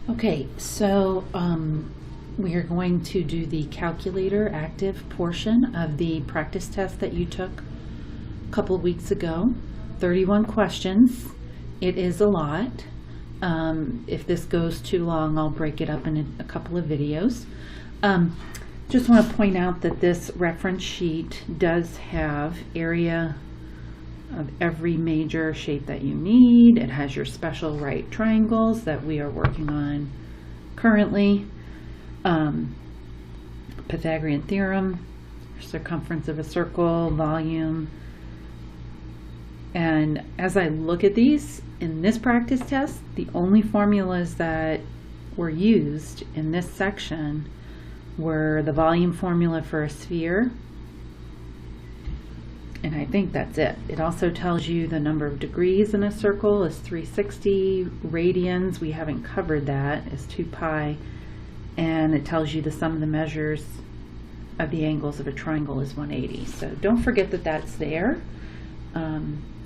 Okay, so we are going to do the calculator active portion of the practice test that you took a couple of weeks ago. 31 questions. It is a lot. If this goes too long, I'll break it up in a couple of videos. Just want to point out that this reference sheet does have area of every major shape that you need. It has your special right triangles that we are working on currently. Pythagorean theorem, circumference of a circle, volume. And as I look at these in this practice test, the only formulas that were used in this section were the volume formula for a sphere, and I think that's it. It also tells you the number of degrees in a circle is 360, radians, we haven't covered that, is 2 pi, and it tells you the sum of the measures of the angles of a triangle is 180. So don't forget that that's there,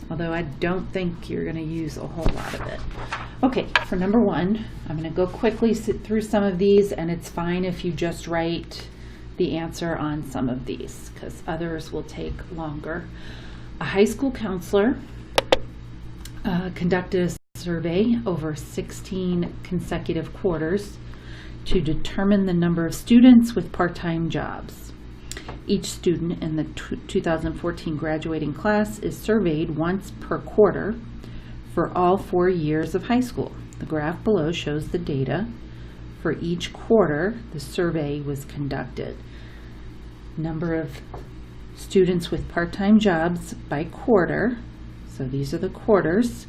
although I don't think you're going to use a whole lot of it. Okay, for number one, I'm going to go quickly through some of these, and it's fine if you just write the answer on some of these because others will take longer. A high school counselor conducted a survey over 16 consecutive quarters to determine the number of students with part-time jobs. Each student in the 2014 graduating class is surveyed once per quarter for all 4 years of high school. The graph below shows the data for each quarter the survey was conducted. Number of students with part-time jobs by quarter. So these are the quarters,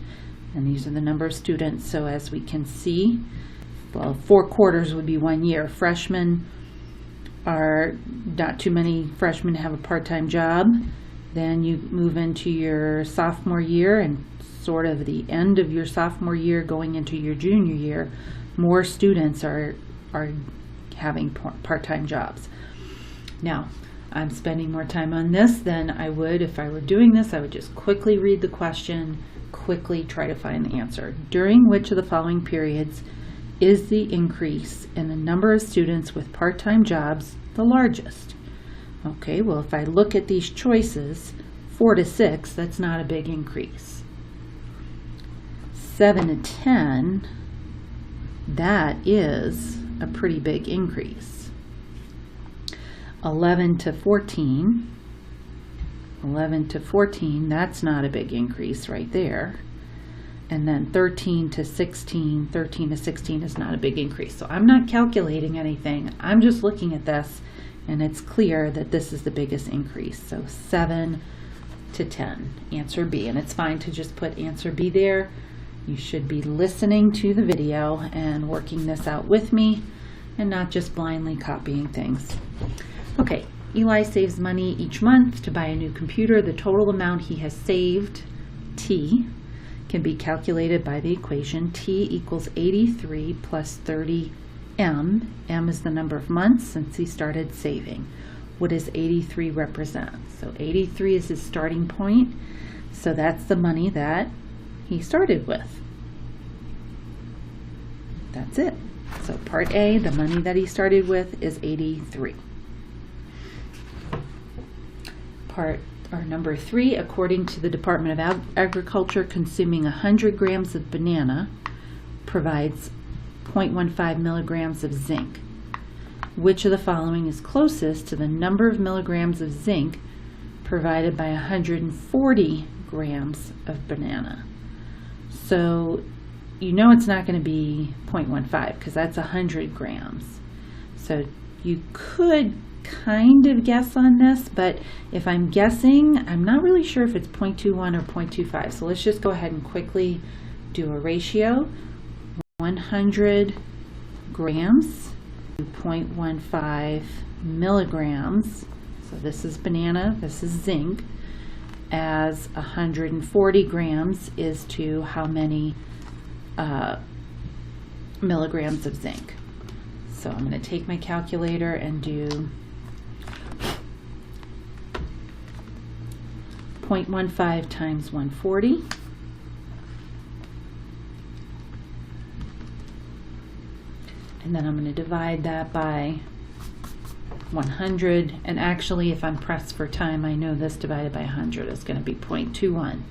and these are the number of students. So as we can see, well, 4 quarters would be 1 year. Freshmen are not too many freshmen have a part-time job. Then you move into your sophomore year, and sort of the end of your sophomore year going into your junior year, more students are having part-time jobs. Now, I'm spending more time on this than I would if I were doing this. I would just quickly read the question, quickly try to find the answer. During which of the following periods is the increase in the number of students with part-time jobs the largest? Okay, well, if I look at these choices, 4 to 6, that's not a big increase. 7 to 10, that is a pretty big increase. 11 to 14, that's not a big increase right there. And then 13 to 16 is not a big increase. So I'm not calculating anything. I'm just looking at this, and it's clear that this is the biggest increase. So 7 to 10, answer B. And it's fine to just put answer B there. You should be listening to the video and working this out with me and not just blindly copying things. Okay, Eli saves money each month to buy a new computer. The total amount he has saved, T, can be calculated by the equation T equals 83 plus 30M. M is the number of months since he started saving. What does 83 represent? So 83 is his starting point. So that's the money that he started with. That's it. So part A, the money that he started with is 83. Number 3, according to the Department of Agriculture, consuming 100 grams of banana provides 0.15 milligrams of zinc. Which of the following is closest to the number of milligrams of zinc provided by 140 grams of banana? So you know it's not going to be 0.15 because that's 100 grams. So you could kind of guess on this, but if I'm guessing, I'm not really sure if it's 0.21 or 0.25. So let's just go ahead and quickly do a ratio. 100 grams to 0.15 milligrams. So this is banana, this is zinc, as 140 grams is to how many milligrams of zinc. So I'm going to take my calculator and do 0.15 times 140 And then I'm going to divide that by 100. And actually, if I'm pressed for time, I know this divided by 100 is going to be 0.21.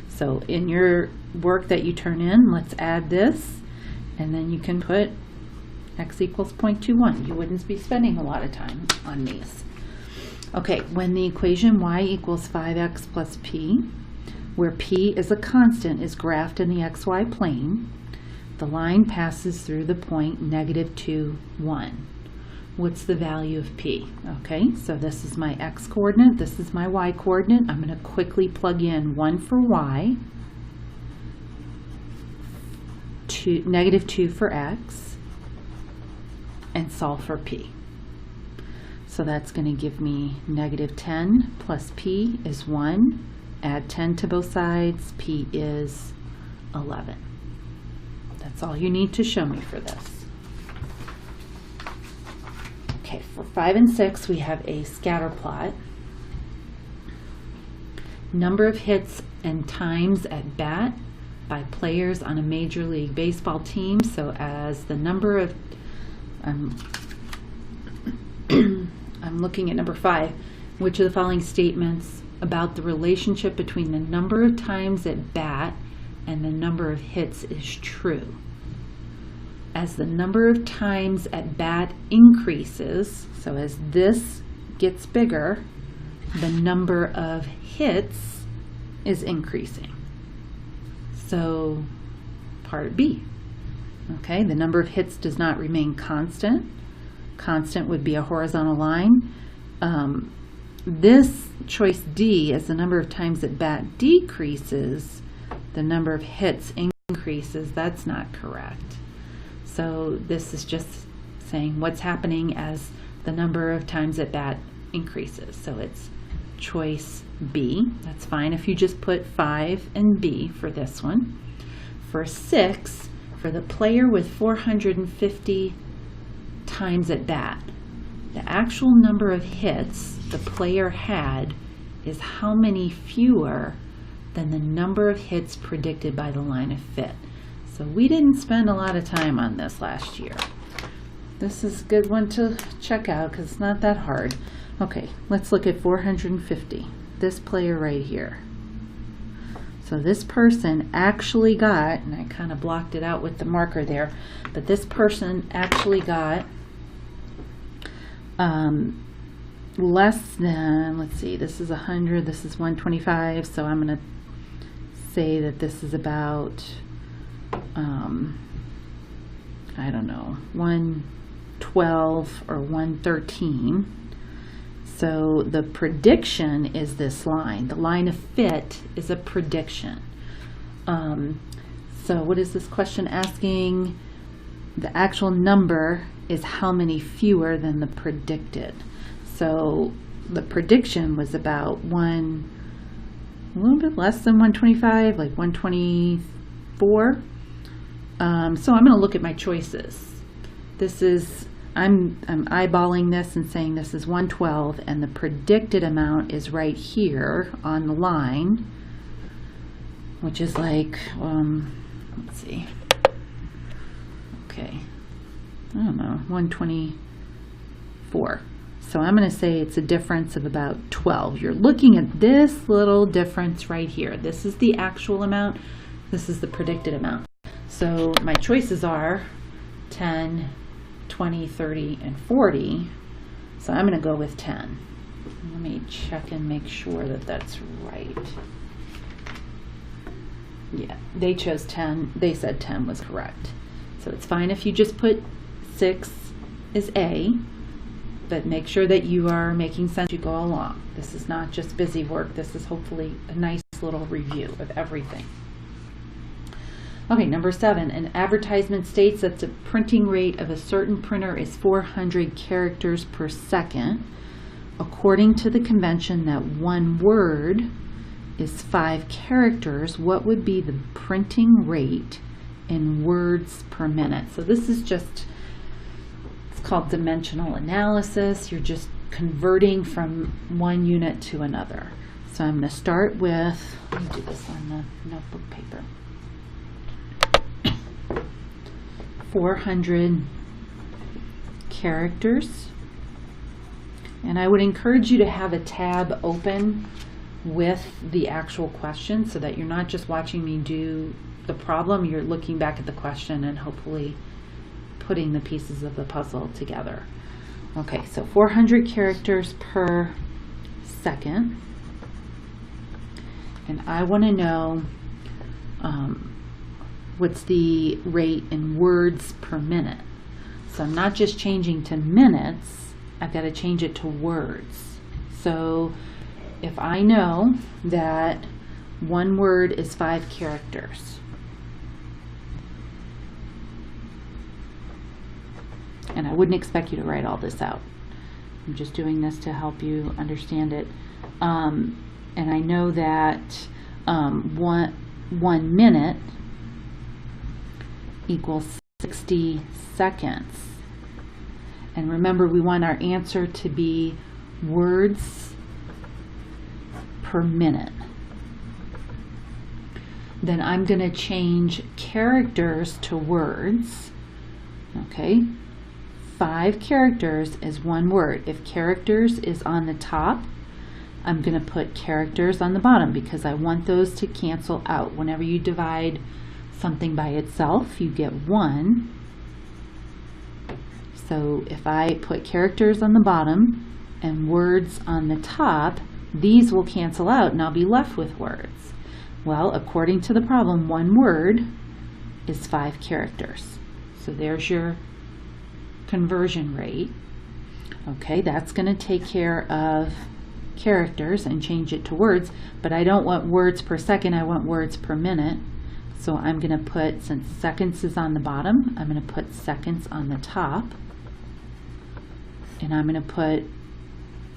So in your work that you turn in, let's add this, and then you can put x equals 0.21. You wouldn't be spending a lot of time on these. Okay, when the equation y equals 5x plus p, where p is a constant, is graphed in the xy plane, the line passes through the point -2, 1. What's the value of p? Okay, so this is my x coordinate, this is my y coordinate. I'm going to quickly plug in 1 for y, -2 for x, and solve for p. So that's going to give me -10 plus p is 1. Add 10 to both sides, p is 11. That's all you need to show me for this. Okay, for 5 and 6, we have a scatter plot. Number of hits and times at bat by players on a Major League Baseball team. So as the number of, I'm looking at number 5, which of the following statements about the relationship between the number of times at bat and the number of hits is true? As the number of times at bat increases, so as this gets bigger, the number of hits is increasing. So part B. Okay, the number of hits does not remain constant. Constant would be a horizontal line. This choice D, as the number of times at bat decreases, the number of hits increases. That's not correct. So this is just saying what's happening as the number of times at bat increases. So it's choice B. That's fine if you just put 5 and B for this one. For 6, for the player with 450 times at bat, the actual number of hits the player had is how many fewer than the number of hits predicted by the line of fit. So we didn't spend a lot of time on this last year. This is a good one to check out because it's not that hard. Okay, let's look at 450. This player right here. So this person actually got, and I kind of blocked it out with the marker there, but this person actually got less than, let's see, this is 100, this is 125, so I'm going to say that this is about, I don't know, 112 or 113. So the prediction is this line. The line of fit is a prediction. So what is this question asking? The actual number is how many fewer than the predicted. So the prediction was about a little bit less than 125, like 124. So I'm going to look at my choices. This is, I'm eyeballing this and saying this is 112, and the predicted amount is right here on the line, which is like, let's see, okay, I don't know, 124. So I'm going to say it's a difference of about 12. You're looking at this little difference right here. This is the actual amount. This is the predicted amount. So my choices are 10, 20, 30, and 40. So I'm going to go with 10. Let me check and make sure that that's right. Yeah, they chose 10. They said 10 was correct. So it's fine if you just put 6 is A, but make sure that you are making sense as you go along. This is not just busy work. This is hopefully a nice little review of everything. Okay, number 7, an advertisement states that the printing rate of a certain printer is 400 characters per second. According to the convention that one word is 5 characters, what would be the printing rate in words per minute? So this is just, it's called dimensional analysis. You're just converting from one unit to another. So I'm going to start with, let me do this on the notebook paper. 400 characters. And I would encourage you to have a tab open with the actual question so that you're not just watching me do the problem, you're looking back at the question and hopefully putting the pieces of the puzzle together. Okay, so 400 characters per second. And I want to know what's the rate in words per minute. So I'm not just changing to minutes, I've got to change it to words. So if I know that one word is 5 characters, and I wouldn't expect you to write all this out. I'm just doing this to help you understand it. And I know that 1 minute equals 60 seconds. And remember, we want our answer to be words per minute. Then I'm going to change characters to words. Okay, 5 characters is 1 word. If characters is on the top, I'm going to put characters on the bottom because I want those to cancel out. Whenever you divide something by itself, you get 1. So if I put characters on the bottom and words on the top, these will cancel out and I'll be left with words. Well, according to the problem, 1 word is 5 characters. So there's your conversion rate. Okay, that's going to take care of characters and change it to words, but I don't want words per second, I want words per minute. So I'm going to put, since seconds is on the bottom, I'm going to put seconds on the top. And I'm going to put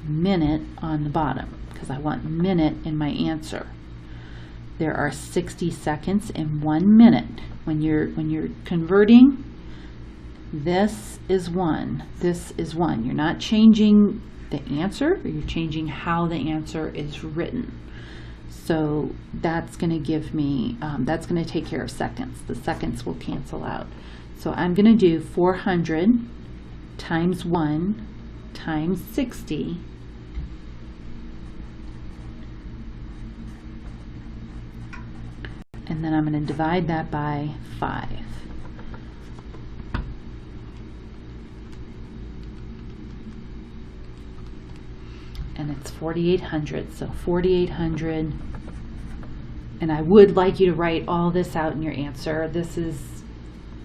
minute on the bottom because I want minute in my answer. There are 60 seconds in 1 minute. When you're converting, this is 1. This is 1. You're not changing the answer, you're changing how the answer is written. So that's going to give me, that's going to take care of seconds. The seconds will cancel out. So I'm going to do 400 times 1 times 60 and then I'm going to divide that by 5. And it's 4,800. So 4,800, and I would like you to write all this out in your answer. This is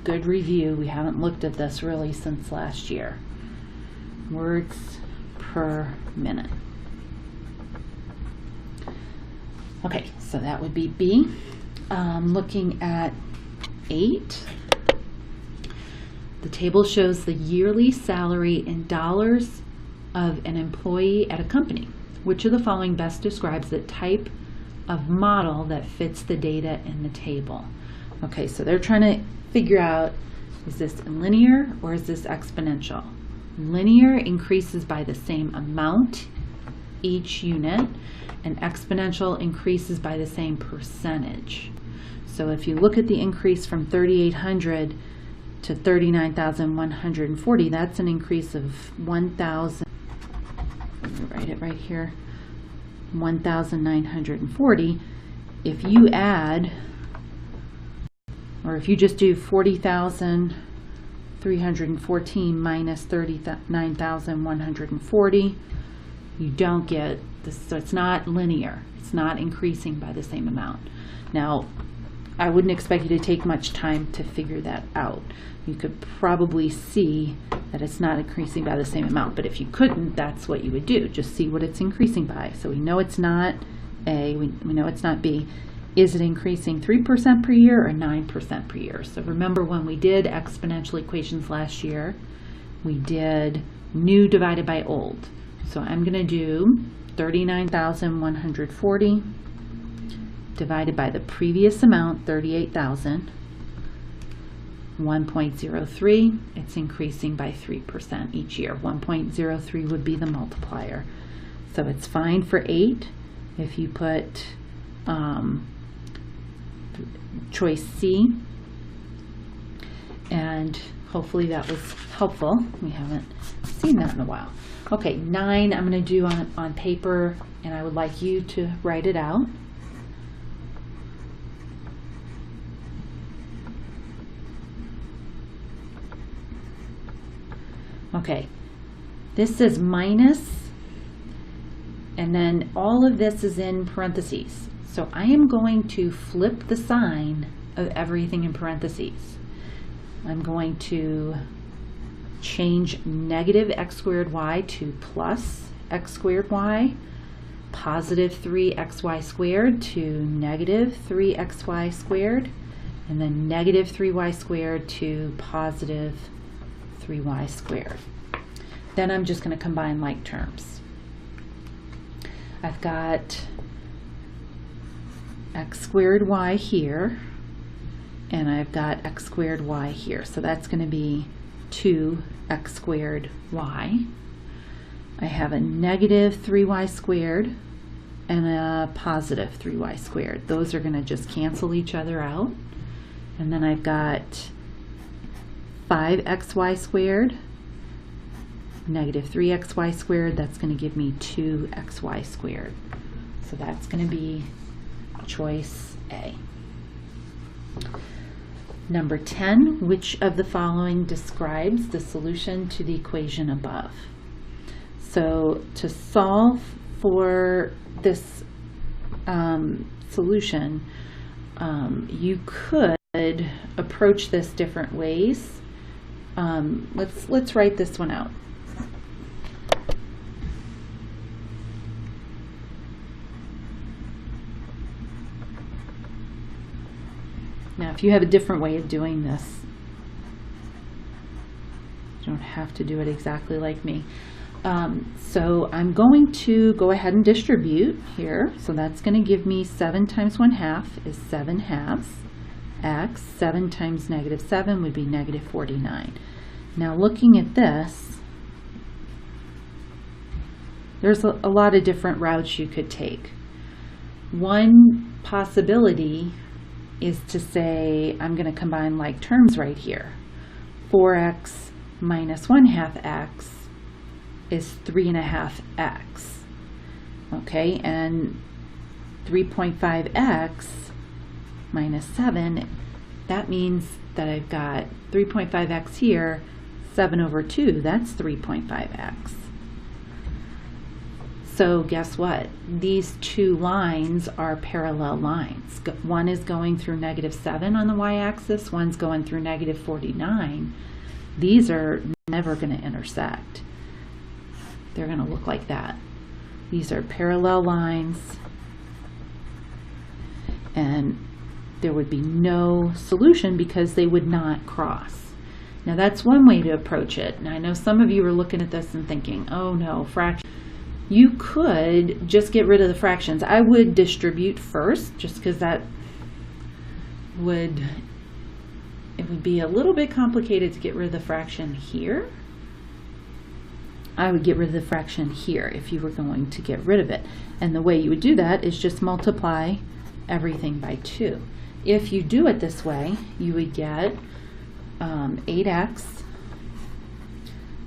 good review. We haven't looked at this really since last year. Words per minute. Okay, so that would be B. Looking at 8, the table shows the yearly salary in dollars of an employee at a company. Which of the following best describes the type of model that fits the data in the table? Okay, so they're trying to figure out, is this linear or is this exponential? Linear increases by the same amount each unit, and exponential increases by the same percentage. So if you look at the increase from 3,800 to 39,140, that's an increase of 1,000. Let me write it right here. 1,940. If you add, or if you just do 40,314 minus 39,140, you don't get this. So it's not linear. It's not increasing by the same amount. Now, I wouldn't expect you to take much time to figure that out. You could probably see that it's not increasing by the same amount, but if you couldn't, that's what you would do. Just see what it's increasing by. So we know it's not A, we know it's not B. Is it increasing 3% per year or 9% per year? So remember when we did exponential equations last year, we did new divided by old. So I'm going to do 39,140 divided by the previous amount, 38,000, 1.03, it's increasing by 3% each year. 1.03 would be the multiplier. So it's fine for 8 if you put choice C, and Hopefully that was helpful. We haven't seen that in a while. Okay, 9 I'm going to do on paper, and I would like you to write it out. Okay, this is minus, and then all of this is in parentheses. So I am going to flip the sign of everything in parentheses. I'm going to change negative x squared y to plus x squared y, positive 3xy squared to negative 3xy squared, and then negative 3y squared to positive 3y squared. Then I'm just going to combine like terms. I've got x squared y here, and I've got x squared y here. So that's going to be 2x squared y. I have a negative 3y squared and a positive 3y squared. Those are going to just cancel each other out. And then I've got 5xy squared, negative 3xy squared. That's going to give me 2xy squared. So that's going to be choice A. Number 10, which of the following describes the solution to the equation above? So to solve for this solution, you could approach this different ways. Let's write this one out. Now, if you have a different way of doing this, you don't have to do it exactly like me. So I'm going to go ahead and distribute here. So that's going to give me 7 times 1/2 is 7 halves. X, 7 times negative 7 would be negative 49. Now looking at this, there's a lot of different routes you could take. One possibility is to say I'm going to combine like terms right here. 4x minus 1/2 x is 3.5x. Okay, and 3.5x minus 7, that means that I've got 3.5x here, 7 over 2, that's 3.5x. So guess what? These two lines are parallel lines. One is going through negative 7 on the y-axis, one's going through negative 49. These are never going to intersect. They're going to look like that. These are parallel lines, and there would be no solution because they would not cross. Now that's one way to approach it. And I know some of you are looking at this and thinking, oh no, fraction. You could just get rid of the fractions. I would distribute first, just because it would be a little bit complicated to get rid of the fraction here. I would get rid of the fraction here if you were going to get rid of it. And the way you would do that is just multiply everything by 2. If you do it this way, you would get 8x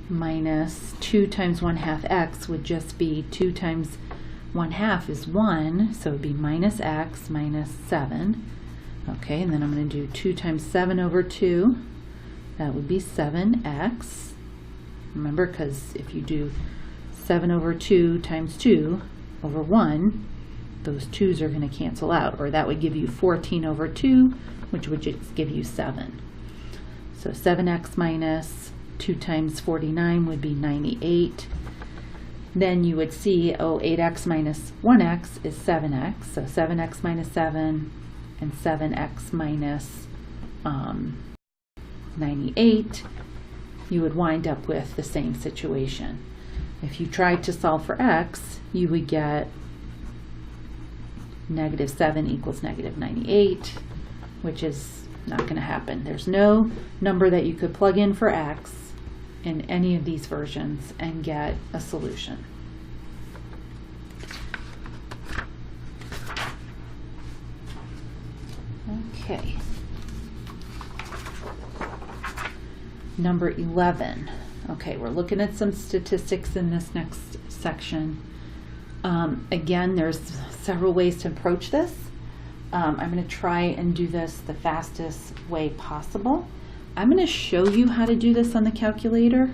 minus 2 times 1/2 x would just be 2 times 1/2 is 1, so it would be minus x minus 7. Okay, and then I'm going to do 2 times 7 over 2. That would be 7x. Remember, because if you do 7 over 2 times 2 over 1, those 2's are going to cancel out, or that would give you 14 over 2, which would just give you 7. So 7x minus 2 times 49 would be 98. Then you would see, oh, 8x minus 1x is 7x. So 7x minus 7 and 7x minus 98, you would wind up with the same situation. If you tried to solve for x, you would get negative 7 equals negative 98, which is not going to happen. There's no number that you could plug in for x in any of these versions and get a solution. Okay. Number 11. Okay, we're looking at some statistics in this next section. Again, there's several ways to approach this. I'm going to try and do this the fastest way possible. I'm going to show you how to do this on the calculator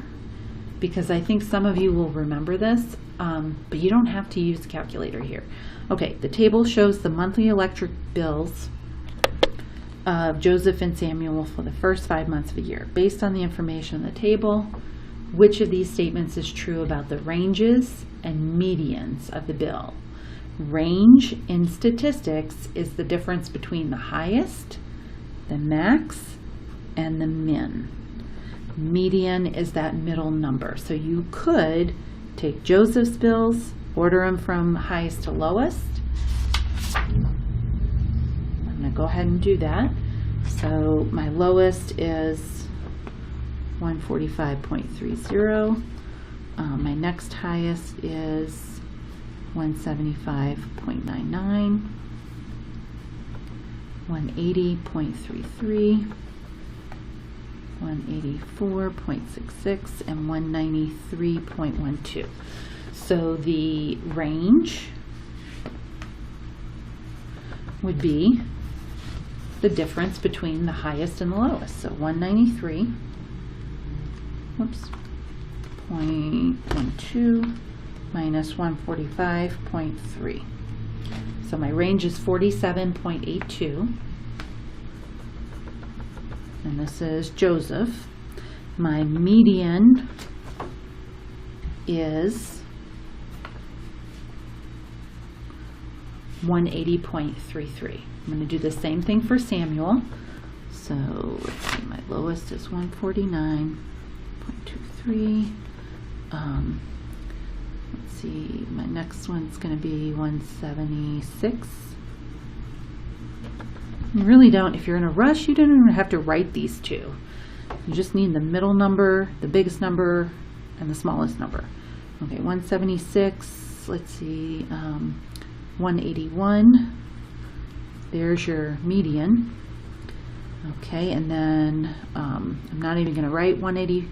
because I think some of you will remember this, but you don't have to use the calculator here. Okay, the table shows the monthly electric bills of Joseph and Samuel for the first 5 months of the year. Based on the information in the table, which of these statements is true about the ranges and medians of the bill? Range in statistics is the difference between the highest, the max, and the min. Median is that middle number. So you could take Joseph's bills, order them from highest to lowest. I'm going to go ahead and do that. So my lowest is 145.30. My next highest is 175.99, 180.33, 184.66, and 193.12. So the range would be the difference between the highest and the lowest. So 193, whoops, 0.12 minus 145.3. So my range is 47.82. And this is Joseph. My median is 180.33. I'm going to do the same thing for Samuel. So let's see, my lowest is 149.23. Let's see, my next one's going to be 176. You really don't, if you're in a rush, you don't even have to write these two. You just need the middle number, the biggest number, and the smallest number. Okay, 176, let's see, 181. There's your median. Okay, and then I'm not even going to write 180.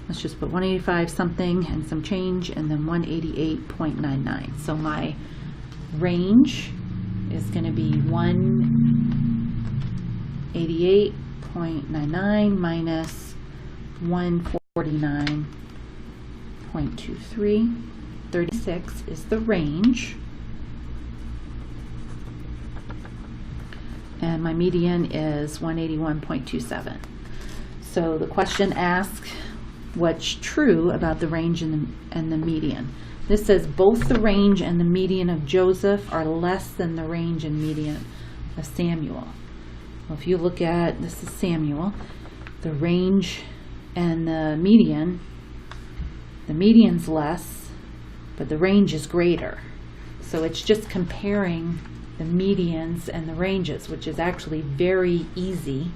Let's just put 185 something and some change, and then 188.99. So my range is going to be 188.99 minus 149.23. 36 is the range. And my median is 181.27. So the question asks what's true about the range and the median. This says both the range and the median of Joseph are less than the range and median of Samuel. Well, if you look at, this is Samuel, the range and the median's less, but the range is greater. So it's just comparing the medians and the ranges, which is actually very easy.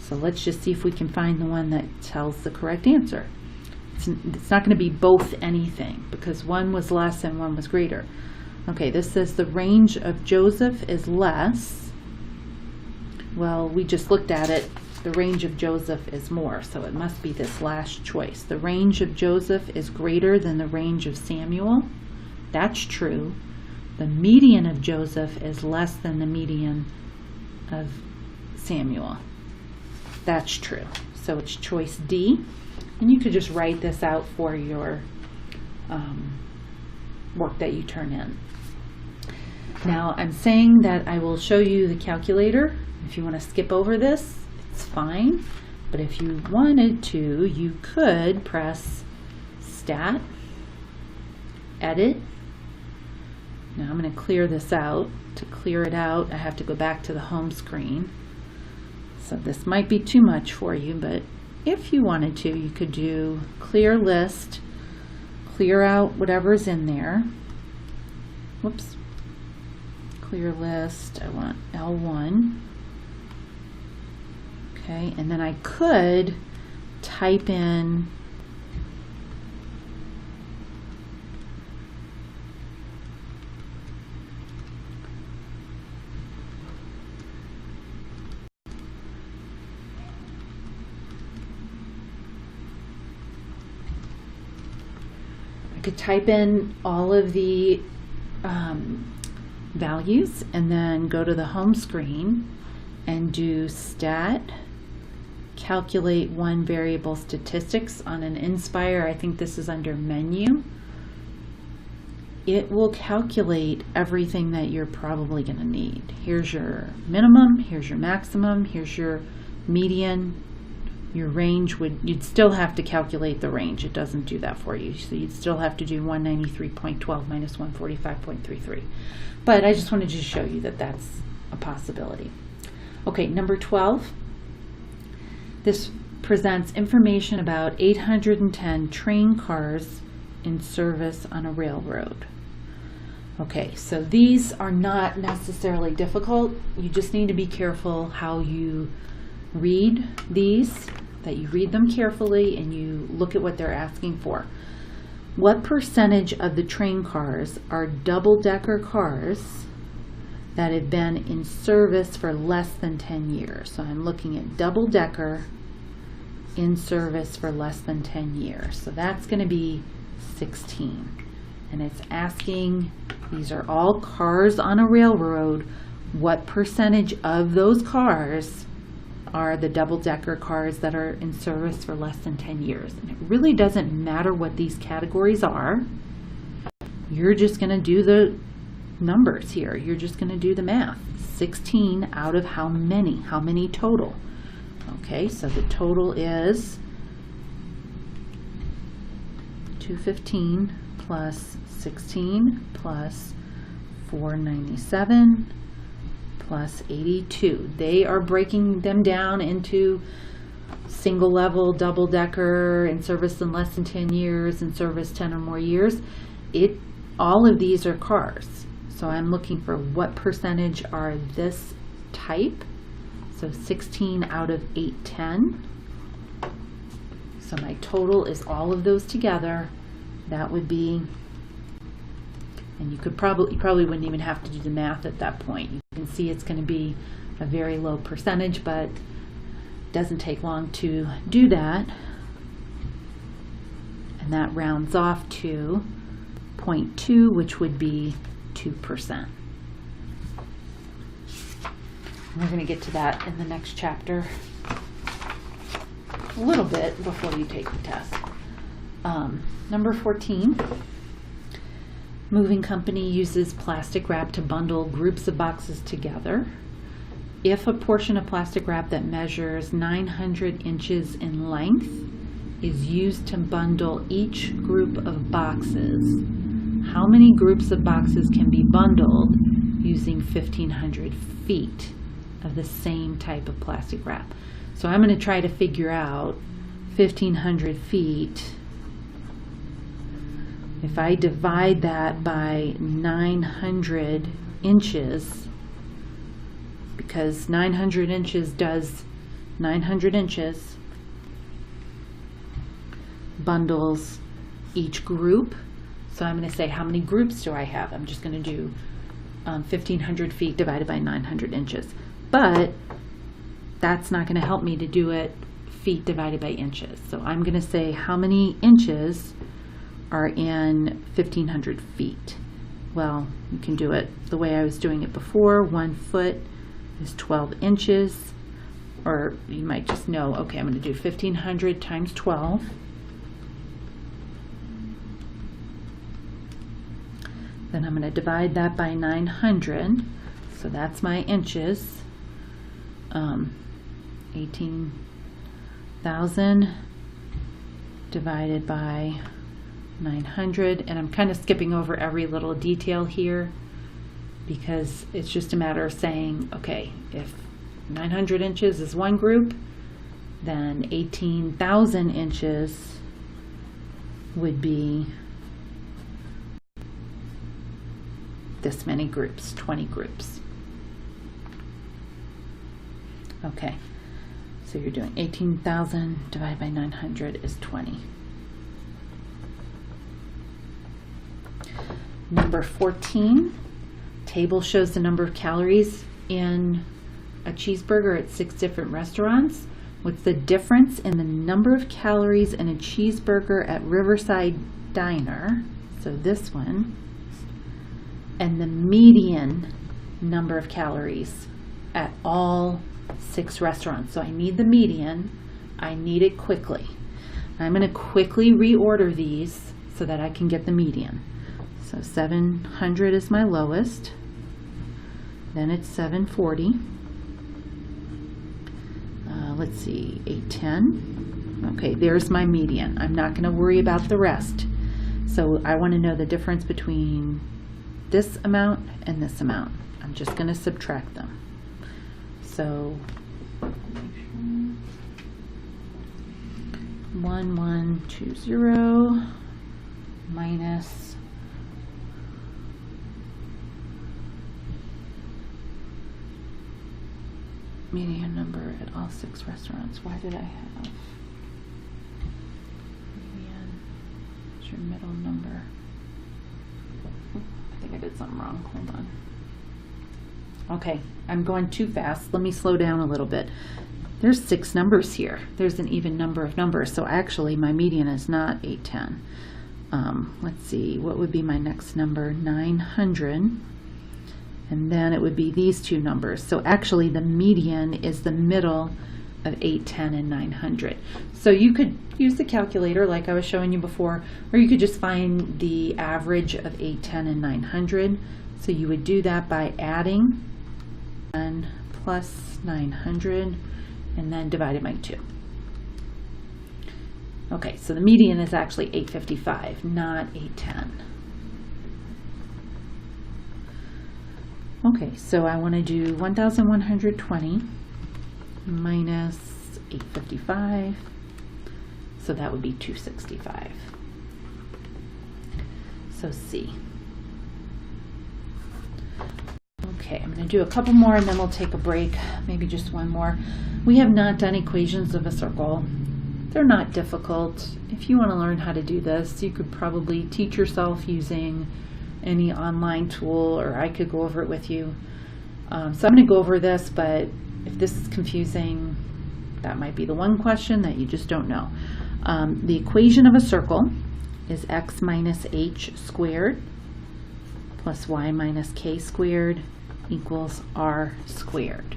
So let's just see if we can find the one that tells the correct answer. It's not going to be both anything because one was less and one was greater. Okay, this says the range of Joseph is less. Well, we just looked at it. The range of Joseph is more, so it must be this last choice. The range of Joseph is greater than the range of Samuel. That's true. The median of Joseph is less than the median of Samuel. That's true. So it's choice D. And you could just write this out for your work that you turn in. Now I'm saying that I will show you the calculator. If you want to skip over this, it's fine. But if you wanted to, you could press Stat, Edit. Now I'm going to clear this out. To clear it out, I have to go back to the home screen. So this might be too much for you, but if you wanted to, you could do clear list, clear out whatever's in there. Whoops. Clear list, I want L1. Okay, and then I could type in could type in all of the values and then go to the home screen and do stat, calculate one variable statistics on an Inspire. I think this is under menu. It will calculate everything that you're probably going to need. Here's your minimum, here's your maximum, here's your median. Your range you'd still have to calculate the range. It doesn't do that for you. So you'd still have to do 193.12 minus 145.33. But I just wanted to show you that that's a possibility. Okay, number 12. This presents information about 810 train cars in service on a railroad. Okay, so these are not necessarily difficult. You just need to be careful how you read these, that you read them carefully and you look at what they're asking for. What percentage of the train cars are double-decker cars that have been in service for less than 10 years? So I'm looking at double-decker in service for less than 10 years. So that's going to be 16. And it's asking, these are all cars on a railroad, what percentage of those cars are the double-decker cars that are in service for less than 10 years. And it really doesn't matter what these categories are. You're just going to do the numbers here. You're just going to do the math. 16 out of how many? How many total? Okay, so the total is 215 plus 16 plus 497 plus 82. They are breaking them down into single level, double decker, in service in less than 10 years, in service 10 or more years. All of these are cars. So I'm looking for what percentage are this type. So 16 out of 810. So my total is all of those together. That would be, and you probably wouldn't even have to do the math at that point. You can see it's going to be a very low percentage, but it doesn't take long to do that. And that rounds off to 0.2, which would be 2%. We're going to get to that in the next chapter a little bit before you take the test. Number 14. Moving company uses plastic wrap to bundle groups of boxes together. If a portion of plastic wrap that measures 900 inches in length is used to bundle each group of boxes, how many groups of boxes can be bundled using 1,500 feet of the same type of plastic wrap? So I'm going to try to figure out 1,500 feet. If I divide that by 900 inches, because 900 inches does 900 inches, bundles each group. So I'm going to say, how many groups do I have? I'm just going to do 1,500 feet divided by 900 inches. But that's not going to help me to do it feet divided by inches. So I'm going to say, how many inches are in 1,500 feet? Well, you can do it the way I was doing it before. 1 foot is 12 inches. Or you might just know, okay, I'm going to do 1,500 times 12. Then I'm going to divide that by 900. So that's my inches. 18,000 divided by 900, and I'm kind of skipping over every little detail here because it's just a matter of saying, okay, if 900 inches is one group, then 18,000 inches would be this many groups, 20 groups. Okay, so you're doing 18,000 divided by 900 is 20. Number 14, table shows the number of calories in a cheeseburger at 6 different restaurants. What's the difference in the number of calories in a cheeseburger at Riverside Diner so this one, and the median number of calories at all 6 restaurants. So I need the median, I need it quickly. I'm going to quickly reorder these so that I can get the median. So 700 is my lowest, then it's 740. Let's see, 810. Okay, there's my median. I'm not going to worry about the rest. So I want to know the difference between this amount and this amount. I'm just going to subtract them. So 1120 minus median number at all 6 restaurants. Why did I have median? It's your middle number. I think I did something wrong. Hold on. Okay, I'm going too fast. Let me slow down a little bit. There's 6 numbers here. There's an even number of numbers. So actually my median is not 810. Let's see, what would be my next number? 900. And then it would be these 2 numbers. So actually the median is the middle of 810 and 900. So you could use the calculator like I was showing you before, or you could just find the average of 810 and 900. So you would do that by adding 1 plus 900 and then divided by 2. Okay, so the median is actually 855, not 810. Okay, so I want to do 1,120 minus 855, so that would be 265. So C. Okay, I'm going to do a couple more and then we'll take a break, maybe just one more. We have not done equations of a circle. They're not difficult. If you want to learn how to do this, you could probably teach yourself using any online tool, or I could go over it with you. So I'm going to go over this, but if this is confusing, that might be the one question that you just don't know. The equation of a circle is x minus h squared plus y minus k squared equals r squared.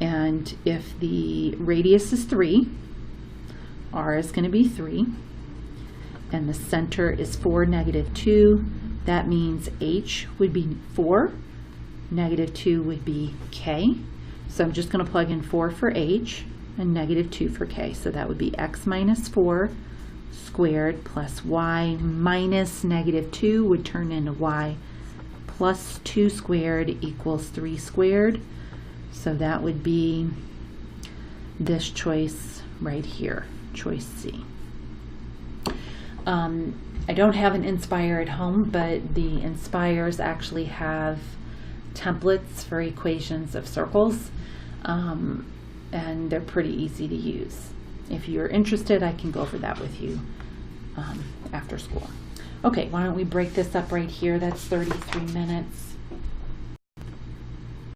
And if the radius is 3, r is going to be 3, and the center is 4, -2, that means h would be 4, -2 would be k. So I'm just going to plug in 4 for h and -2 for k. So that would be x minus 4 squared plus y minus -2 would turn into y plus 2 squared equals 3 squared. So that would be this choice right here, choice C. I don't have an Inspire at home, but the Inspires actually have templates for equations of circles, and they're pretty easy to use. If you're interested, I can go over that with you after school. Okay, why don't we break this up right here? That's 33 minutes.